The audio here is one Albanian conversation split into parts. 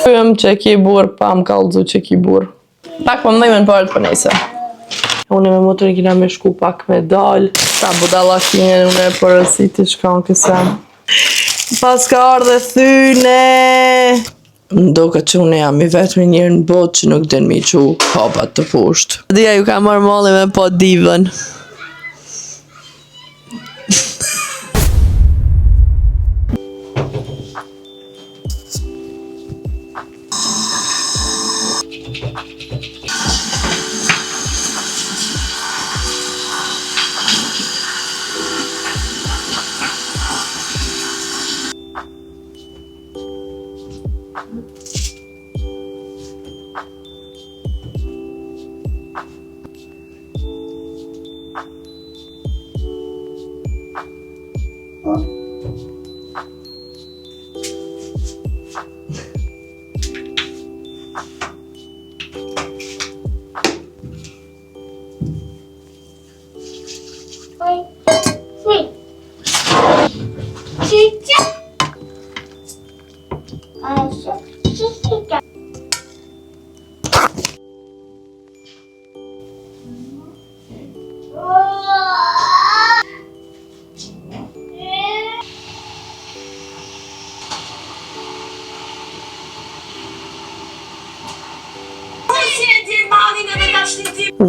Pyem që ki burë, pa më kallëzu që ki burë. Pak më mdhejme në parët për nejse. Unë me motorin kina me shku pak me dal. Ta budalakinjen unë e përësit i shkon kësem. Pas ka ardhe thyne. Ndoka që unë jam i vetëmi njërë në botë që nuk din mi që hapat të poshtë. Dhja ju ka marrë molli me po divën.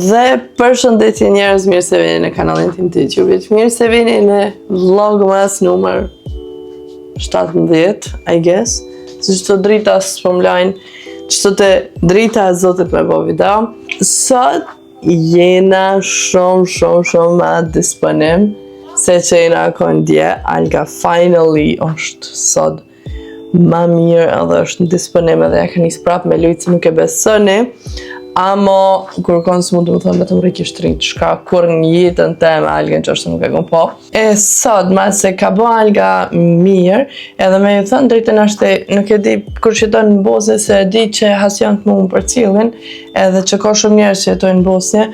Dhe përshëndetje njerëz, mirë se vini në kanalin tim të YouTube-it. Mirë se vini në vlogmas numër 17, I guess. Si qëto drita së pëmlajnë, qëto të drita e zotit me po video. Sot jena shumë ma disponim, se që jena konë dje, Alga finally është sot ma mirë edhe është në disponim edhe ja ka njës prap me lujtë se nuk e besoni. Amo, kur konë së mund të më thonë vetëm rikisht rritë, shka kur një jetën te me Alga që është nuk e kom po. E sot, ma se ka bo Alga mirë, edhe me ju thënë drejtën ashte, nuk e di kur qëtojnë në Bosnjë, se e di që hasjon të mu më për cilin, edhe që ka shumë njerës që jetojnë në Bosnjë.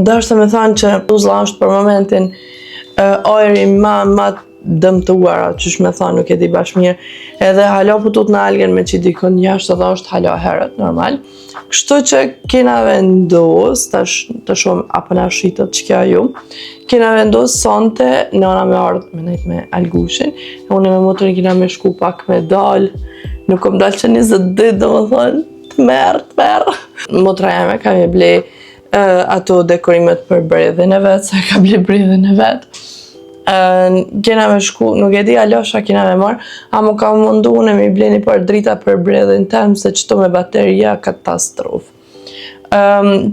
Dështë me thënë që Tuzla është për momentin ojri ma dëmtuara, qysh me thonë, nuk e di bash mirë, edhe halo putut në Algen me që dikon jashtë edhe është halo herët, normal. Kështu që kena vendos, të shumë apo na shqitët që kja ju, kena vendos sonte, nëna me ardhë me nejtë me Algushin, e unë me motorin kena me shku pak me dal, nuk kom dal që 22, dhe më thonë, të merë. Motra jeme kam i ble ato dekorimet për bredhin e vetë, se ka ble bredhin e vetë. Kena me shku, nuk e di alosha kena me marë, amo ka mundu unë mi bleni për drita për bredhin tem, se qëto me bateria katastrofë.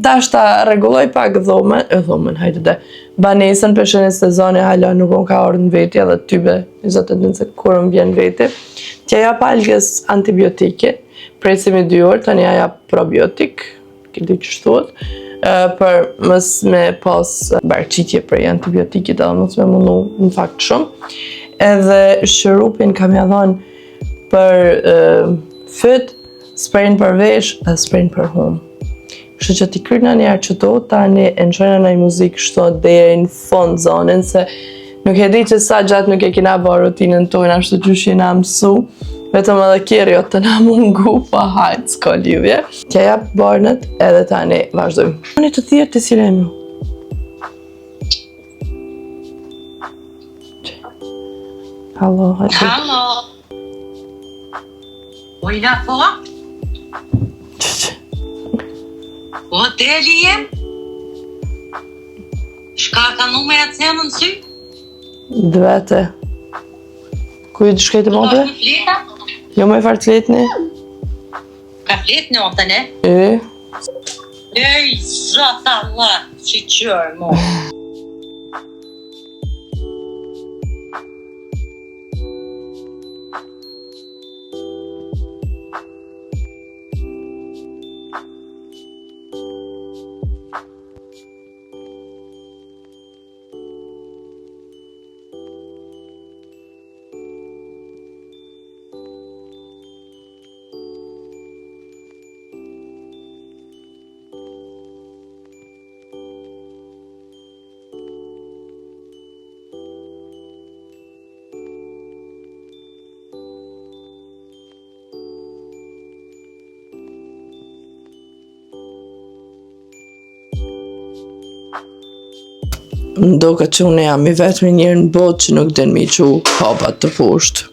Ta shta regulloj pak dhomen, hajde dhe, banesën për shënë sezoni hala nuk on ka orë në veti, edhe tybe, një zotë të dinë se kurën vjen veti. Tja ja Algës antibiotike, presimi 2 orë, të një ja probiotik, këtë që shtuat, për mës me pas barqitje për antibiotikit edhe mës me mundu në fakt shumë. Edhe shërupin kam ja dhonë për fyt, sprejnë për vesh dhe sprejnë për hum. Kështë që t'i kryna njerë që to, tani e në qojnë në muzikë shto dhe në fond zonën, se nuk e di që sa gjatë nuk e kina bërë rutinën tojnë, ashtu që jena mësu, vetëm edhe kjeri o të na mungu, pa hajtë, s'ka lidhje. Kja jap barnet edhe tani vazhdojmë. Unë të thirë të silemi. Halo, hajtë. Halo. Ojna po? Po, deli jem? Shka ka numerat se më nësy? Dvete. Ku i të shkejtë më dhe? Fleta? Jo me farë të letni? Ka flet në otën e? Ej, zota Allah, që qërë mo. Ndoka që unë jam I vetmi njërë në botë që nuk den mi që hapat të poshtë.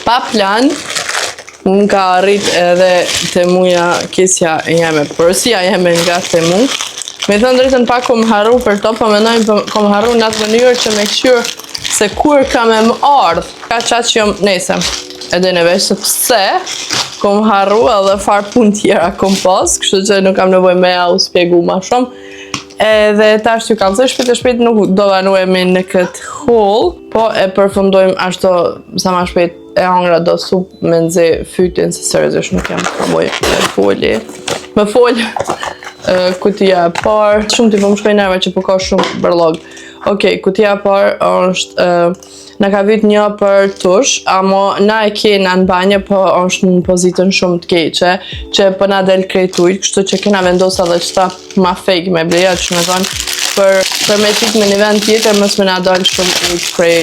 Pa plan, më ka arrit edhe të muja kisja jeme, përësia jeme nga të mu. Me thënë drejtën pak kom harru për to, po mendoj kom harru në atë mënyrë që me këshyrë se kur ka me më ardhë. Ka qatë që jom, nese, edhe në veç sepse kom harru edhe farë pun tjera kom pas, kështu që nuk kam nevoj me ja u spjegu ma shumë. Edhe tash t'ju kalëzë shpejt nuk do vanuemi në këtë hall, po e përfundojmë ashtu sa ma shpejt e hangra do sup me nxe fytin se seriozisht nuk jam përvoj me folje. Kutia e parë, shumë t'i po më shkoj nerva që po ka shumë bërlog. Okej, kutia e parë është na ka vit një për tush, amo na e kena në banje, po është në pozitën shumë të keqe, që po na del krejt ujt, kështu që kena vendosa dhe qëta ma fake me bleja, që me thonë, për me qik me një vend tjetër, mës me na dalë shumë ujt prej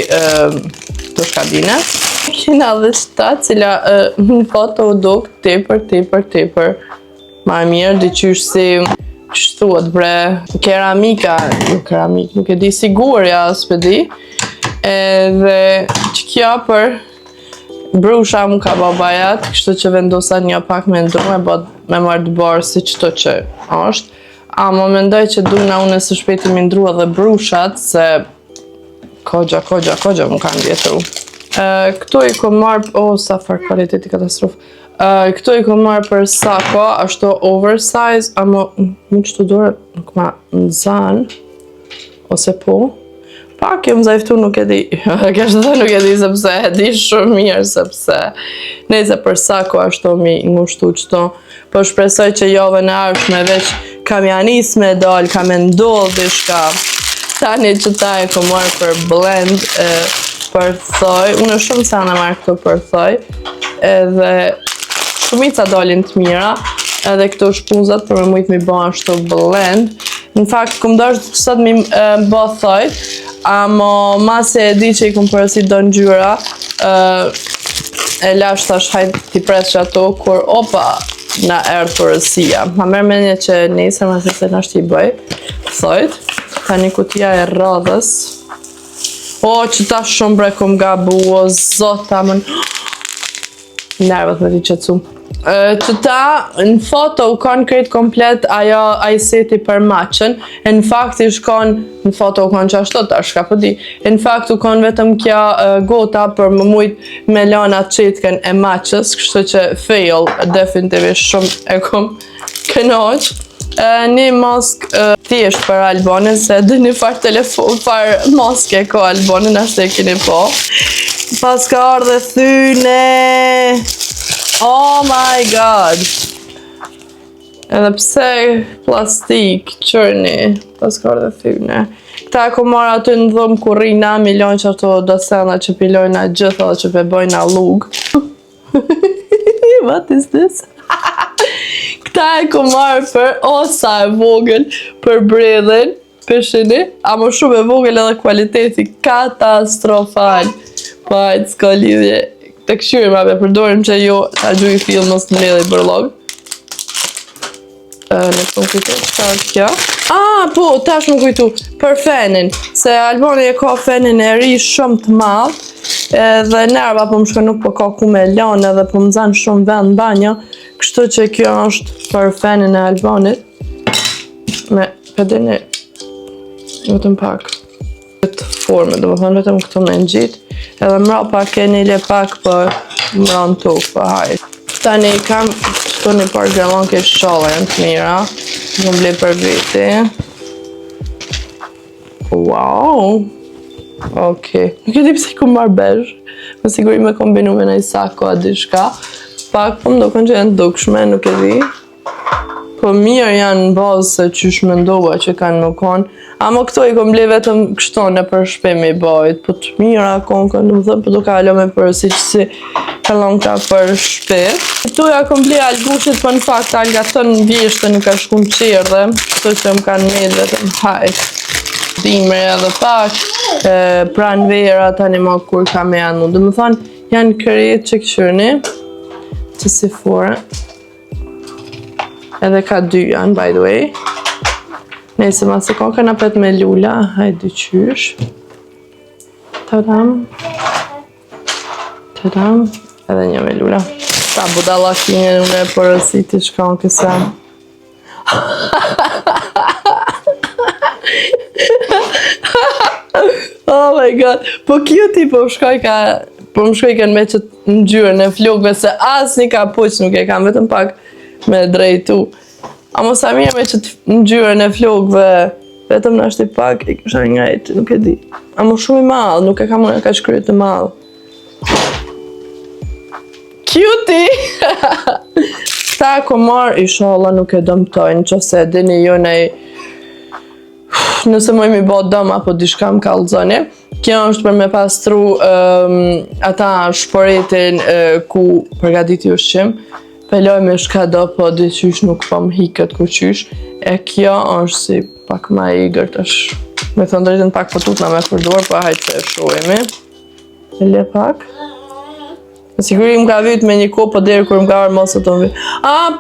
tush kabines. Kena dhe qëta, cila në foto u duk tepër, ma mirë, diqysh si qështuat bre, keramika, nuk e di sigurja, s'pedi, edhe që kjo për brusha mu ka babajat, kështu që vendosa një pak me ndru me marrë të barë si qëto që është, ama mendoj që dujna unë së shpeti me ndru edhe brushat, se kogja mu kanë vjetru. Këto i kom marrë, sa farë kvaliteti katastrofë. Këto i kom marrë për sako, ashtu oversize, ama mu qëto dore nuk ma nëzan, ose po. Pak jam zajftu nuk e di, kështë të nuk e di sepse, e di shumë mirë sepse. Nese për sako ashtu mi ngushtu qëto, po shpresoj që jove në arshme veç kam janis me dal, kam e ndoll dishka. Tani që ta e kom marrë për blend, për thoj, unë shumë sa në marrë këto për thoj, edhe shumica dalin të mira, edhe këto shpuzat për me mujtë mi ba ashtu blend. Në fakt, këm dashtë sot mi ba thojt, amo mase e di që i këm përësit do në gjyra, e lash tash hajt t'i pres që ato, kur opa na erë përësia. Ma merë menje që nesër ma se nashtë i bëj, thojt, ta një kutia e radhës. Që ta shumë bre këm gabu, zota më nervët me ti qëtësu. Që ta në foto u kanë krejt komplet ajo seti për maqen, në fakt i shkon në foto u kanë që ashtot ashka po di, në fakt u kanë vetëm kja gota për më mujt me lana qitken e maqës, kështu që fail definitivisht shumë e kom kënoq. Një mask thjesht për Albanin, se dhe një farë telefon, farë maske ko Albanin, ashtë e kini po. Pas ka ardhe thyne, oh my god. Edhe pse plastik, qërni, pas ka ardhe thyne. Këta e ko marrë aty në dhëmë kurina, milion që ato do sena që pilojna gjitha dhe që pëbojna lug. What is this? Këta e ku marrë për osa e vogël për bredhen, peshini, a më shumë e vogël edhe kualiteti katastrofal. Po hajtë s'ka lidhje. Të këshyri ma me përdorim që jo ta gjuj film mos të mledhe i bërlog. Në të më kujtu, qëta është kjo? Po, tash më kujtu, për fenin, se Albani e ka fenin e ri shumë të madh, dhe nerva po më shka nuk po ka ku me lanë edhe po më zanë shumë vend banjo, kështu që kjo është për fenin e Albanit, me pedini, vetëm pak, këtë formë, do më thonë vetëm këto me në gjitë, edhe mrapa keni le pak për mranë tukë, për hajtë. Tani kam këto një par gramon këtë shalla janë të mira, në ble për veti. Wow! Okej. Nuk e di pse ku marrë bezh, me siguri me kombinu me nëjë sako a diçka. Pak po më do kënë që janë dukshme, nuk e di. Po mirë janë në bazë se qysh me ndova që kanë më konë. Amo këto i kom ble vetëm kështone për shpemi i bajt, po të mira konë kanë, du më thëmë, po do ka alo me përësi që si kalon ka për shpe. Këtu ja kom ble algushit, po në fakt alga të në vjeshtë nuk ka shku në qirë dhe, këto që më kanë med vetëm hajt. Dimre edhe pak, pranë vera tani ma kur ka me anu. Du më thënë, janë kërit që këshyrni, që si fore. Edhe ka dy janë, by the way. Nëse ma se ka na pet me lula, hajde qysh. Tadam. Tadam. Edhe një me lula. Ta budalakinje në e përësiti shkon kësa. Oh my god. Po kjo ti po më shkoj kanë me që në gjyrën e flokve se as një ka puq nuk e kam vetëm pak me drejtu. A mos a mirë me që në gjyrën e flokve, vetëm në është i pak, i kësha ngajt, nuk e di. A mos shumë i malë, nuk e kam unë e ka shkryt të malë. Cutie! Ta ko marë, ishala nuk e dëmtojnë, që se dini jo nej... Nëse mojmë i bo dëm apo dishka më kalzoni. Kjo është për me pastru ata shporetin ku përgaditi ushqim. Peloj me shka do, po di qysh nuk po më hikët ku qysh. E kjo është si pak ma i gërt është. Me thënë drejtën pak po tutna me përdor, po hajtë që e shojemi. E le pak. Në siguri më ka vyt me një ko, po deri kur më ka arë mosë të më vyt.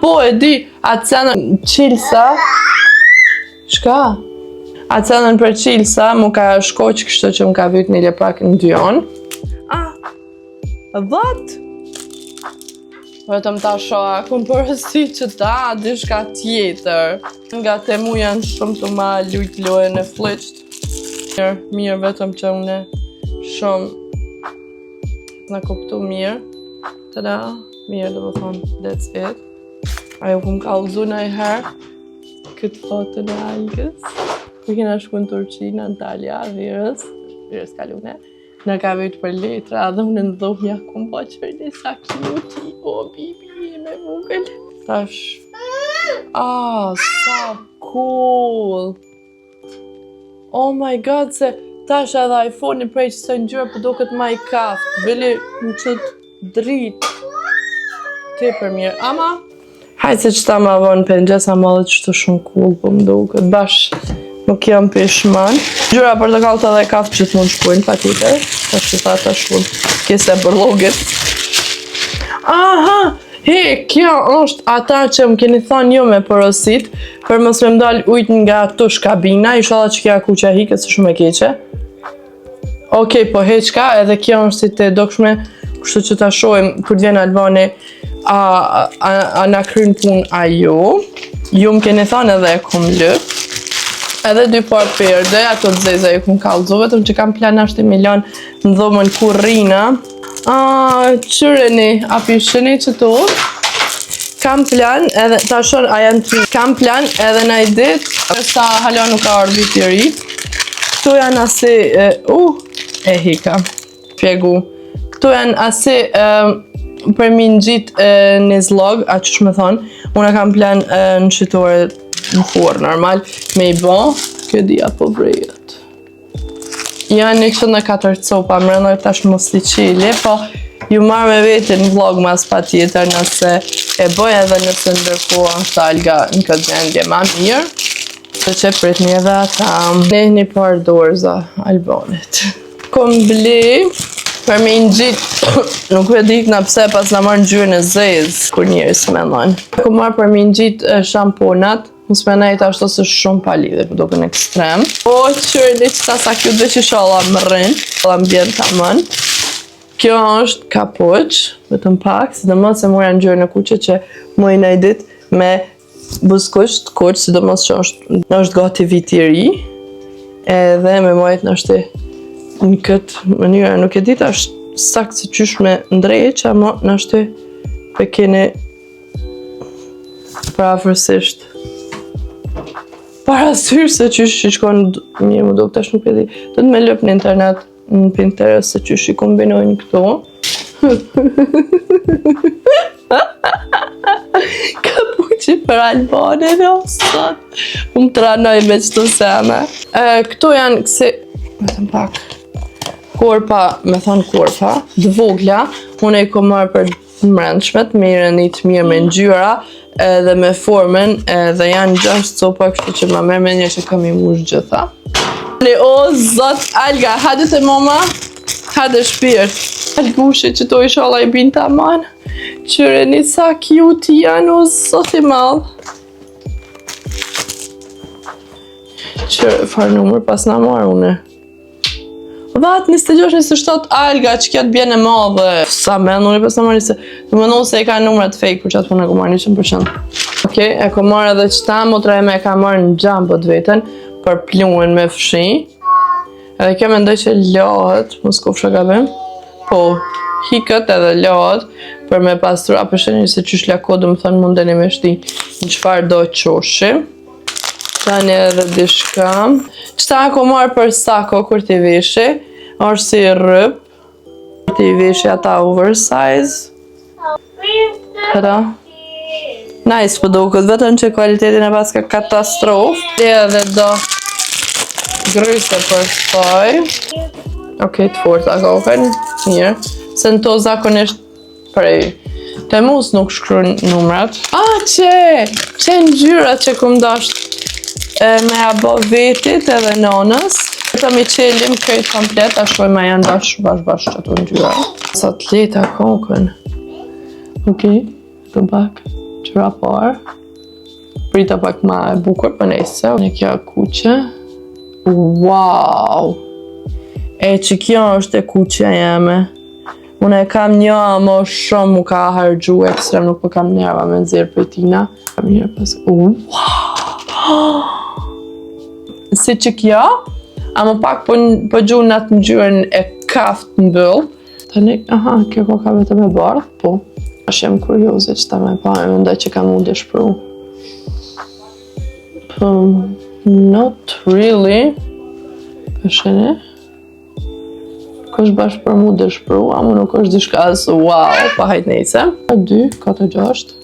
Po e di, atë cenën qilsa. Shka? Atë cenën për qilsa, mu ka shkoq kështu që më ka vyt një le pak në dyon. What? Vetëm ta shoha, kun përësi që ta, dishka tjetër. Nga temu janë shumë të ma lujt lojën e fliqt. Mirë vetëm që une shumë në kuptu mirë. Tada, mirë dhe më thonë, that's it. Ajo kum kalzu në i herë, këtë fotën e algës. Në kena shku në Turqi, në Antalya, virës kalune. Në ka vejtë për letra, dhe unë në dhohja kum po qërë një sa kjuti, o bibi me vogël. Tash, sa cool. Oh my god, se tash edhe iPhone-i prej që së njërë për do këtë ma i kaftë, bili në qëtë dritë. Te për mirë, ama? Hajtë se që ta ma vonë për në gjesa ma dhe që të shumë cool, po më do këtë bashkë. Nuk jam pishman. Gjyra portokallët edhe kaftë që të mund shkujnë, pa tjetër. Ta që ta ta shkujnë. Kese bërlogit. Aha! Kjo është ata që më keni thonë jo me porosit, për mos me mdall ujtë nga këto shkabina, ishala që kja kuqa hike se shumë e keqe. Okej, po heqka, edhe kjo është si të dokshme, kështu që ta shojmë, kur t'vjen Albani, a na kryn pun a ju. Ju më keni thonë edhe e kum lëp. Edhe dy par perde, ato të zeza ju kum kalzu, vetëm që kam plan ashtë i milion në dhomën kurrina. Qyreni, a pisheni që tu? Kam plan, edhe ta shon, a janë të kam plan edhe në i dit, sa hala nuk ka orbit i rrit. Këtu janë asi, e hika, pjegu. Këtu janë asi, për mi në gjitë një zlog, a që shme thonë, unë kam plan në qitore në forë normal, me i bo, këdi apo brejet. Janë një kështë në 4 copa, më rëndoj tash mos li qili, po ju marrë me vetin vlog mas pa tjetër nëse e bëj edhe nëse ndërkohë është alga në këtë gjendje ma mirë, se që pritni edhe ata. Ne një par dorza Albonit. Kom ble për me ngjit, nuk e di na pse pas na marr ngjyrën e zezë kur njerëz mendojnë. Kom marr për me ngjit shamponat, mos mendoj ashtu se shumë pa lidhje, po duken ekstrem. O çërdi çta sa kjo dhe që sholla më rrin, sholla mbien tamam. Kjo është kapuç, vetëm pak, sidomos se mora ngjyrën e kuqe që më i dit me buskush të kuq, sidomos që është gati viti i ri, edhe me mojt në është në këtë mënyrë, nuk e dita është saktë se qysh me ndrejq, ama në është pe keni parafërsisht parasysh se qysh që shkon mirë më do këtash nuk e di. Do të me lëp në internet në Pinterest se qysh i kombinojnë këto. Kapuqi për Albanin o sot. Unë të ranoj me qëto seme. Këto janë kësi, vetëm pak, korpa, me thonë korpa, dë vogla, unë e kom marrë për mrendshmet, me i rënit mirë me ngjyra, edhe me formen, edhe janë 6 copa, kështu që ma merë me një që kam i mush gjitha. O zot, Alga, hajde të mama, hajde shpirt. Algushi që to i sholla i bin të aman, qëre një sa cute janë, o zot i madh. Qëre, farë numër pas na marë une. Vat, 26-27 Alga, që kjatë bjene madhe. Sa men, unë i pas na marë njëse, të më nëse e ka numrat fake, për që atë punë e ku marë 100%. Okej, e ku marë edhe qëta, motra e me e ka marë në jambot vetën, për pluën me fshi. Edhe kjo mendoj që lohet, mos kofsha gabim. Po, hikët edhe lohet, për me pastura, për shenjë se qysh lako, dhe më thënë mundeni me shti në qëfar do qoshi. Tani edhe dishka. Qëta ako marë për sako kur t'i veshi, është si rëp, kur t'i veshi ata oversize. Këta. Nice për duket, vetëm që kualitetin e pas ka katastrofë. Dhe edhe do gryse për shtoj. Okej, të forta koken, mirë. Se në to zakonisht prej të mus nuk shkryn numrat. Që ngjyrat që kum dasht me abo vetit edhe nonës. Këta mi qelim këjt komplet, ashoj ma janë dash bash që të ngjyra. Sa të leta koken. Okej, të pak, qëra par. Prita pak ma e bukur për nese. Një kja kuqe. Wow! E që kjo është e kuqja jeme. Unë e kam një, ama shumë mu ka hargju ekstrem, nuk po kam nerva me nëzirë për tina. Mirë pas... Wow! Si që kjo, ama pak po gju në atë ngjyrën e kaft në bëll. Tani, aha, kjo ko ka vetëm e bardh, po. Ashtë jem kurioze që ta me pa, e mendoj që kam u dëshpru. Po, not really. Përshene. Kosh bashkë për mu dëshpru, ama nuk është dishka asë wow, pa hajt nejse. 2, 4, 6.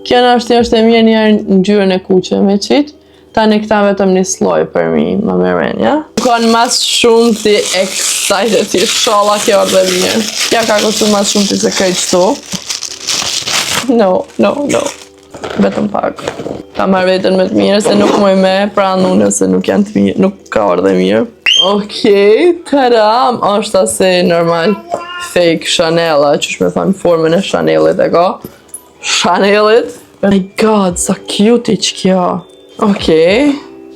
Kjo në është e mirë njerë në gjyrën e kuqe me qitë. Tani këta vetëm një sloj për mi, më meren, ja? Kanë mas shumë ti excited, ti sholla kjo dhe mirë. Kja ka kështu mas shumë ti se krejt qëtu. No. Vetëm pak. Ta marrë vetën me të mirë, se nuk moj me pranë unë, se nuk janë të mirë, nuk ka orë dhe mirë. Okej, taram, është asë normal fake Chanel-a, që shme thonë formën e Chanel-it e ka. Chanel-it? Oh my god, sa cute që kjo. Okej,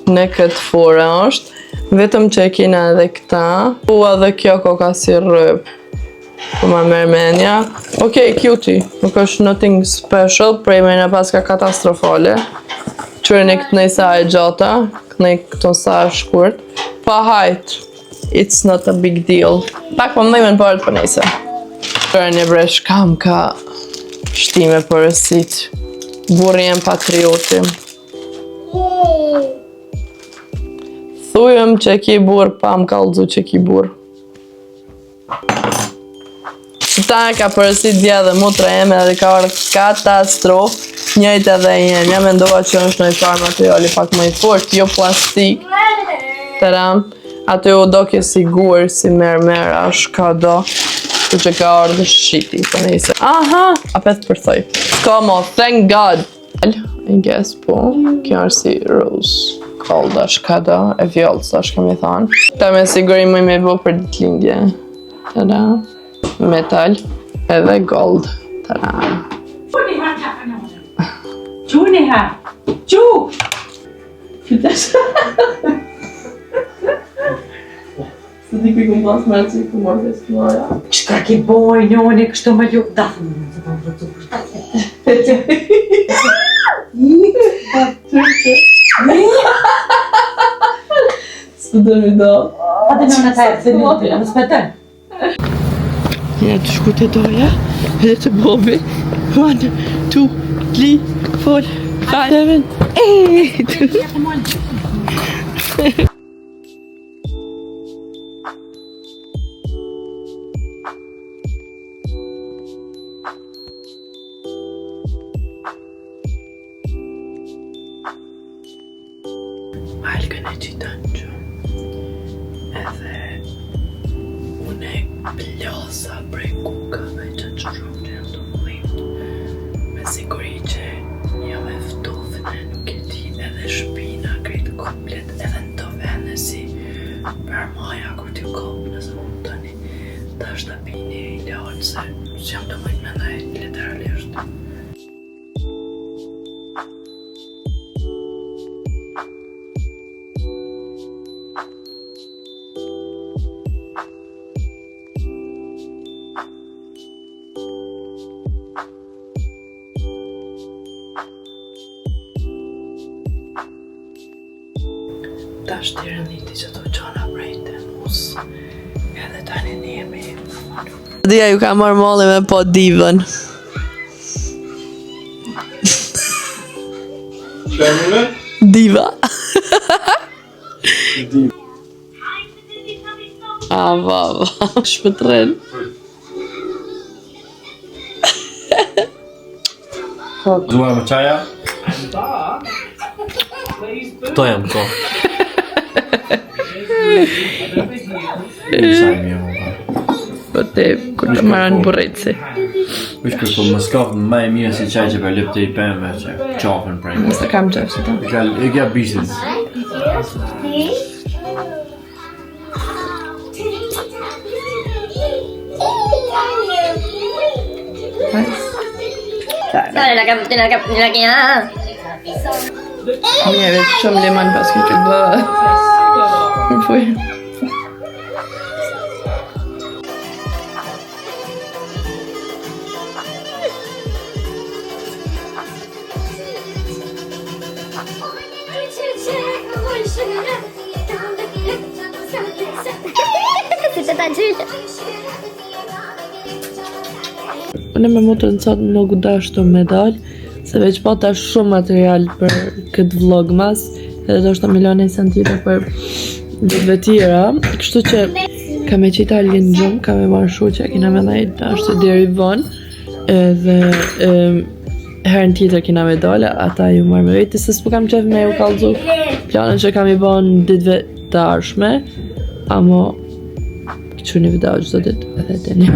në këtë forë është, vetëm që e kina edhe këta. Po edhe kjo ka si rëp. Po ma mërmenja. Okej, cutie. Nuk është nothing special, prej me në pas ka katastrofale. Qërë një këtë nejsa e gjata, këtë një këto sa e shkurt. Pa hajt, it's not a big deal. Pak po më dhejme në parët për nejse. Qërë një bresh kam ka shtime për rësit. Burri jem patriotim. Thujëm që ki burë, pa më kallëzu që ki burë. Qëta ka përësit dja dhe mutra jeme dhe ka orë katastrofë, njëjt edhe jenë. Ja mendova që është në i farë materiali pak më i fort, jo plastik. Taram. Aty u do ke sigur si merr ashtë ka do. Ku që ka ardhë shqipi, po nejse. Aha, apet përthoj. S'ka mo, thank God. I guess, po, kjo është si rose. Gold është ka do, e vjollës është kemi thonë. Ta me sigurim me bo për ditëlindje. Tada, metal, edhe gold. Tada. Quni ha! Qu! Se di ku kom pas mërë që i ku morë të shkënoja. Qka ki boj, njoni, kështu me ljuk, dafën, se po më rëcu Së të mi do. Pa të nëna të e të lupi, në spetën. Ja të shku të doja, edhe të bobi. 1, 2, 3, 4, 5, 8. Alkën e qitan që edhe une plosa prej kukave që që shumë që janë të mëllim me siguri që jam eftofne nuk e ti edhe shpina krejt komplet edhe në të vene si për maja kur t'ju kopë nëse mund tani ta shtapini i lartë se jam të mëjt me ndaj literalisht. Ta është të rënditi që të qona brejtë e musë, edhe tani një jemi Dhja ju ka marrë molli me po divën. Shemune? Diva. Va. Shpëtren. Dua më qaja? Këto jam këto. Saj mi e më. Po te, kur të marrën burrejtësi. Vish për po më skafë më e mirë si qaj që për lëp të i pëmë që qafën prej. Nëse kam qef që ta. E kja bisit. Dale, la cañada. Mie vetë shumë liman pas këtë bë. Më fuj. Sitter där ute. Unë me motën sot nuk dashtu me dal, se veç pata shumë material për këtë vlog mas, edhe do shta milione sentire për ditëve tjera, kështu që ka me qita algin gjumë, ka me marrë shu që kina me najt dashtu deri vonë, edhe herën tjetër kina me dole, ata ju marrë me veti, se s'po kam qef me u kallzu planën që kam i bon ditëve të arshme, amo që një video gjithë ditë edhe të një.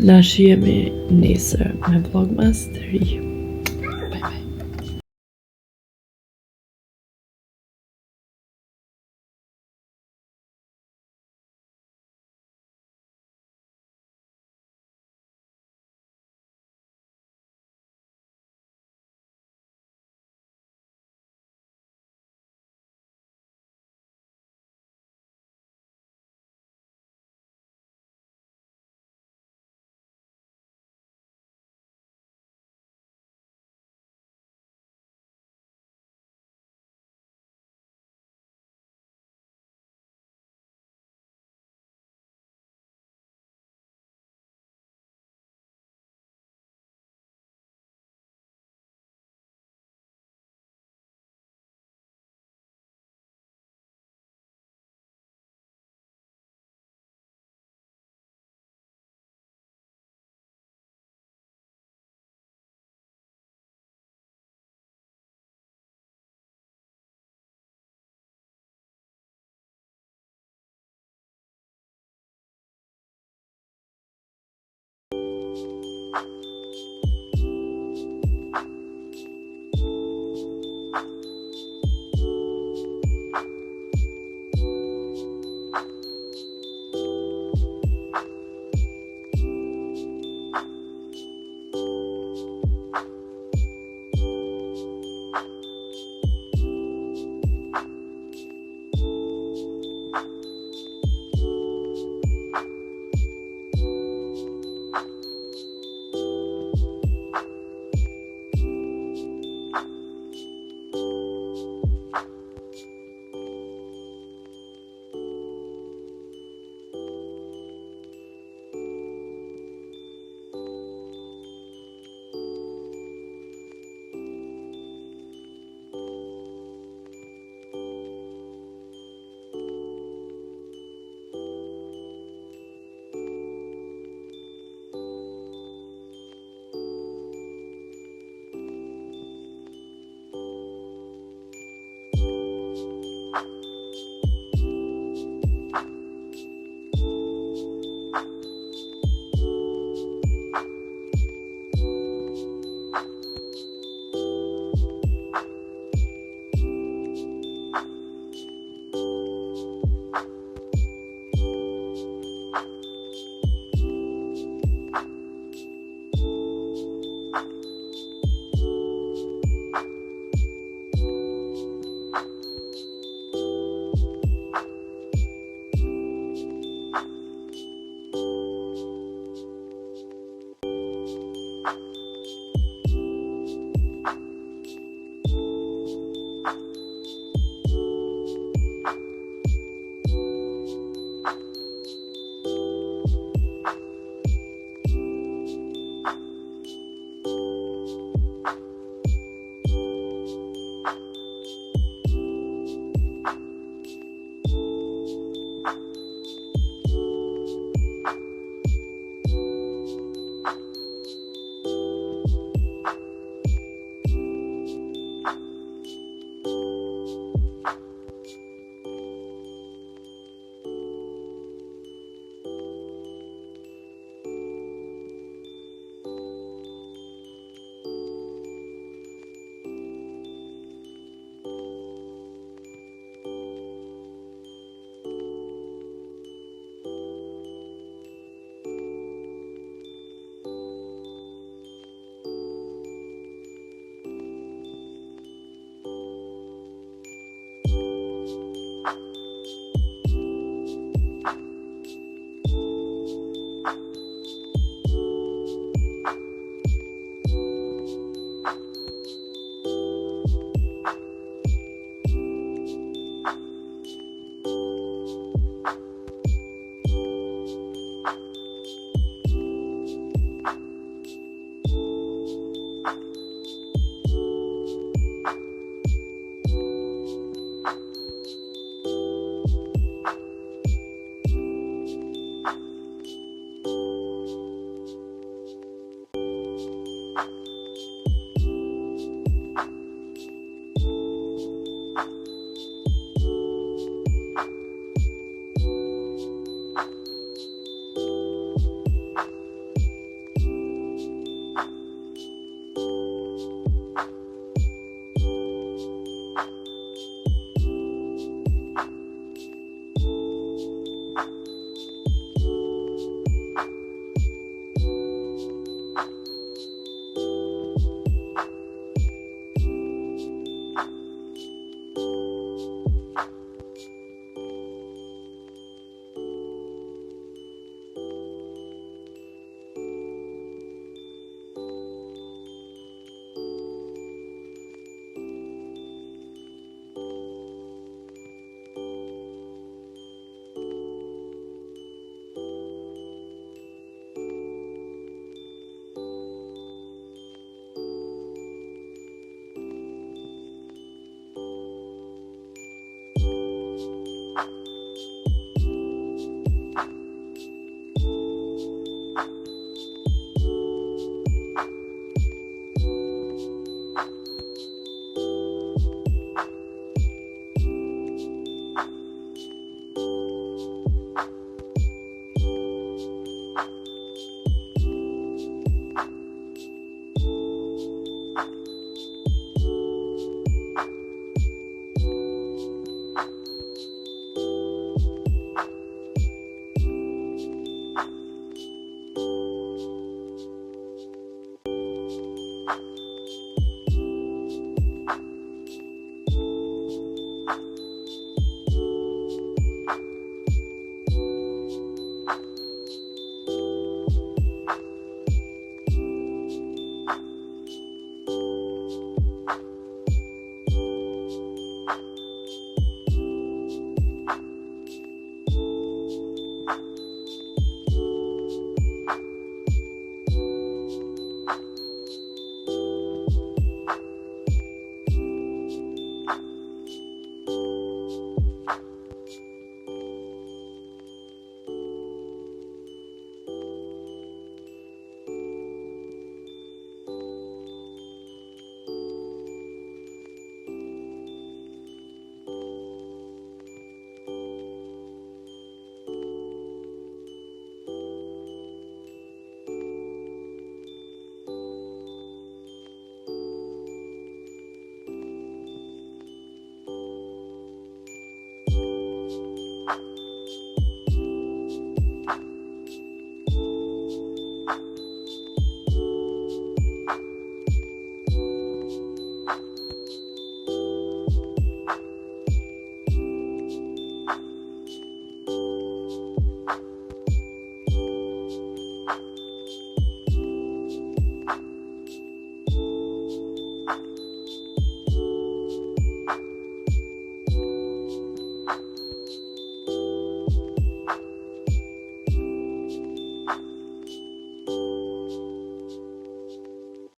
Na shihemi nesër me vlogmas të ri.